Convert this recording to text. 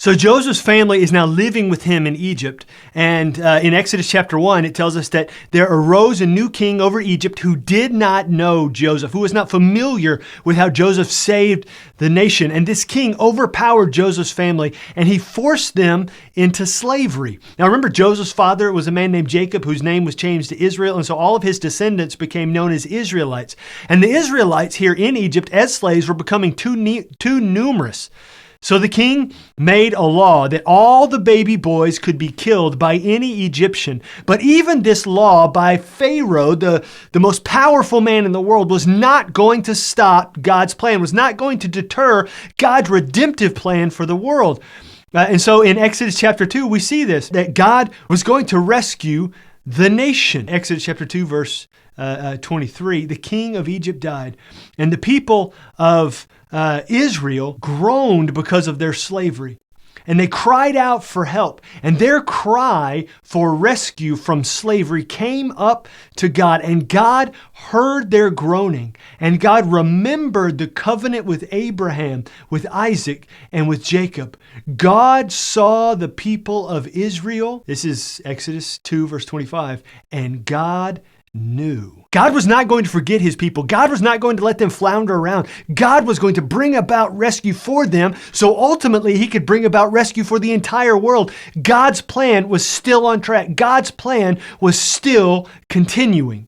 So Joseph's family is now living with him in Egypt. And in Exodus chapter 1, it tells us that there arose a new king over Egypt who did not know Joseph, who was not familiar with how Joseph saved the nation. And this king overpowered Joseph's family, and he forced them into slavery. Now remember, Joseph's father was a man named Jacob, whose name was changed to Israel. And so all of his descendants became known as Israelites. And the Israelites here in Egypt as slaves were becoming too numerous. So the king made a law that all the baby boys could be killed by any Egyptian. But even this law by Pharaoh, the most powerful man in the world, was not going to stop God's plan, was not going to deter God's redemptive plan for the world. And so in Exodus chapter 2, we see this, that God was going to rescue the nation. Exodus chapter 2, verse 23, the king of Egypt died, and the people of Israel groaned because of their slavery. And they cried out for help. And their cry for rescue from slavery came up to God. And God heard their groaning. And God remembered the covenant with Abraham, with Isaac, and with Jacob. God saw the people of Israel. This is Exodus 2, verse 25. And God knew. God was not going to forget his people. God was not going to let them flounder around. God was going to bring about rescue for them, so ultimately he could bring about rescue for the entire world. God's plan was still on track. God's plan was still continuing.